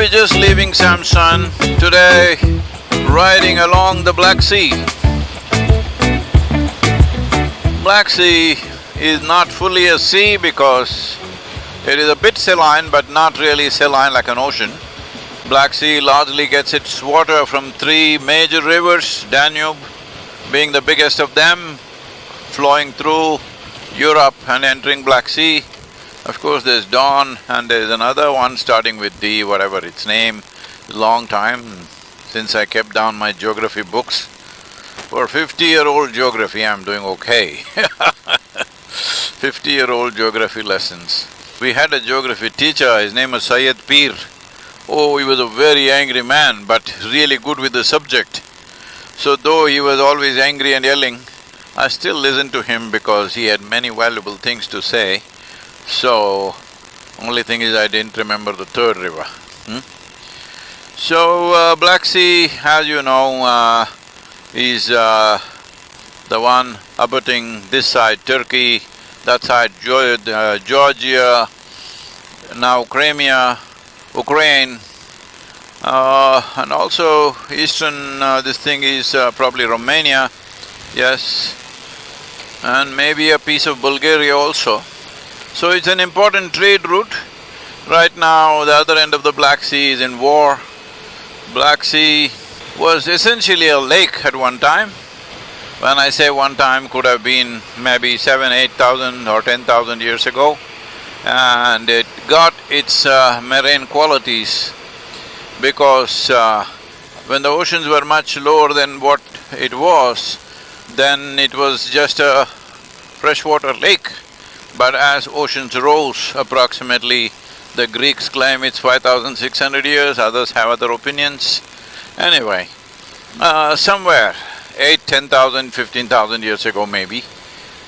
We're just leaving Samson today, riding along the Black Sea. Black Sea is not fully a sea because it is a bit saline but not really saline like an ocean. Black Sea largely gets its water from three major rivers, Danube being the biggest of them, flowing through Europe and entering Black Sea. Of course, there's Don and there's another one starting with D, whatever its name. Long time since I kept down my geography books. For 50-year-old geography, I'm doing okay 50-year-old geography lessons. We had a geography teacher, his name was Syed Peer. Oh, he was a very angry man, but really good with the subject. So though he was always angry and yelling, I still listened to him because he had many valuable things to say. So, only thing is I didn't remember the third river. So, Black Sea, as you know, is the one abutting this side Turkey, that side Georgia, now Crimea, Ukraine, and also eastern this thing is probably Romania, yes, and maybe a piece of Bulgaria also. So it's an important trade route. Right now, the other end of the Black Sea is in war. Black Sea was essentially a lake at one time. When I say one time, could have been maybe 7,000–8,000 or 10,000 years ago. And it got its marine qualities because when the oceans were much lower than what it was, then it was just a freshwater lake. But as oceans rose approximately, the Greeks claim it's 5,600 years, others have other opinions. Anyway, somewhere 8–10,000, 15,000 years ago maybe,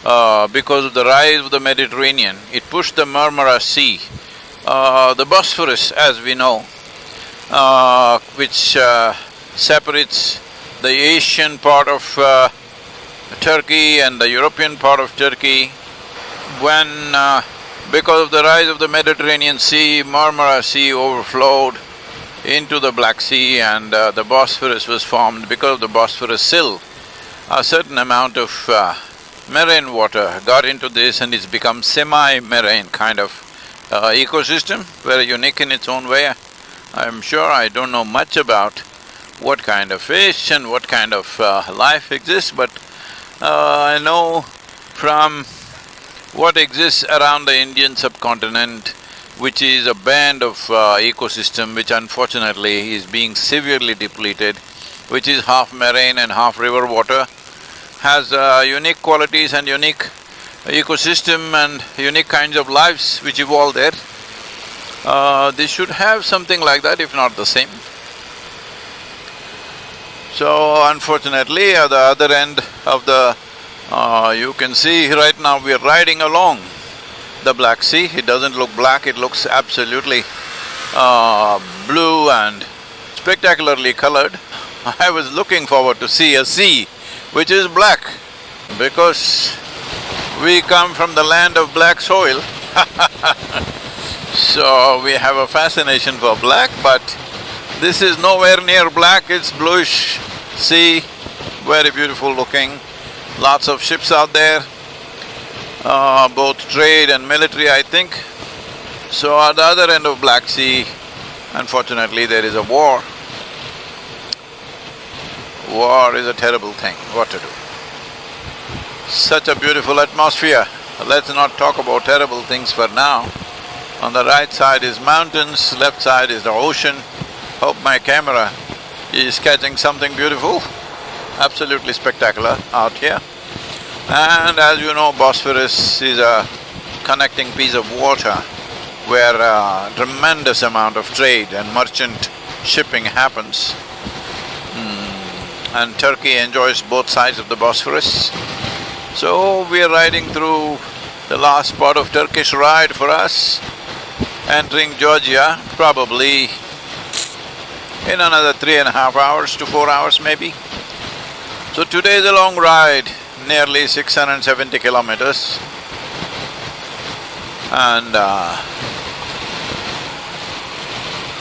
because of the rise of the Mediterranean, it pushed the Marmara Sea, the Bosphorus as we know, which separates the Asian part of Turkey and the European part of Turkey. When because of the rise of the Mediterranean Sea, Marmara Sea overflowed into the Black Sea and the Bosphorus was formed. Because of the Bosphorus sill, a certain amount of marine water got into this and it's become semi-marine kind of ecosystem, very unique in its own way. I'm sure I don't know much about what kind of fish and what kind of life exists, but I know from what exists around the Indian subcontinent, which is a band of ecosystem which unfortunately is being severely depleted, which is half marine and half river water, has unique qualities and unique ecosystem and unique kinds of lives which evolve there. They should have something like that, if not the same. So unfortunately, at the other end of the you can see right now we are riding along the Black Sea. It doesn't look black, it looks absolutely blue and spectacularly colored. I was looking forward to see a sea which is black because we come from the land of black soil so we have a fascination for black, but this is nowhere near black, it's bluish sea, very beautiful looking. Lots of ships out there, both trade and military, I think. So at the other end of Black Sea, unfortunately there is a war. War is a terrible thing, what to do? Such a beautiful atmosphere. Let's not talk about terrible things for now. On the right side is mountains, left side is the ocean. Hope my camera is catching something beautiful. Absolutely spectacular out here. And as you know, Bosphorus is a connecting piece of water where a tremendous amount of trade and merchant shipping happens. And Turkey enjoys both sides of the Bosphorus. So we are riding through the last part of Turkish ride for us, entering Georgia probably in another 3.5 hours to 4 hours maybe. So today is a long ride, nearly 670 kilometers. And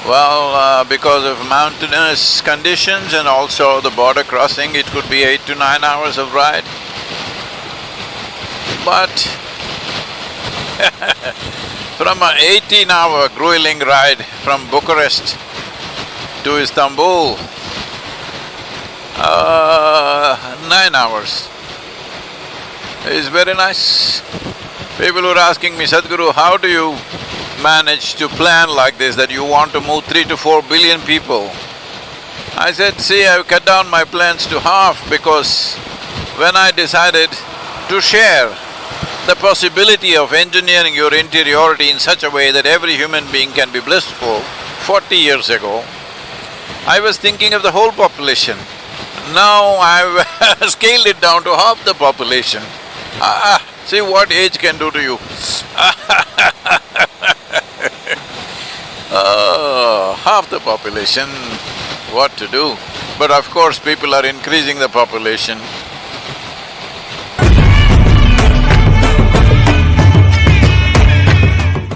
Well, because of mountainous conditions and also the border crossing, it could be 8 to 9 hours of ride. But from an 18-hour grueling ride from Bucharest to Istanbul, 9 hours is very nice. People were asking me, Sadhguru, how do you manage to plan like this, that you want to move 3 to 4 billion people? I said, see, I've cut down my plans to half because when I decided to share the possibility of engineering your interiority in such a way that every human being can be blissful 40 years ago, I was thinking of the whole population. Now I've scaled it down to half the population. See what age can do to you. Half the population, what to do? But of course people are increasing the population.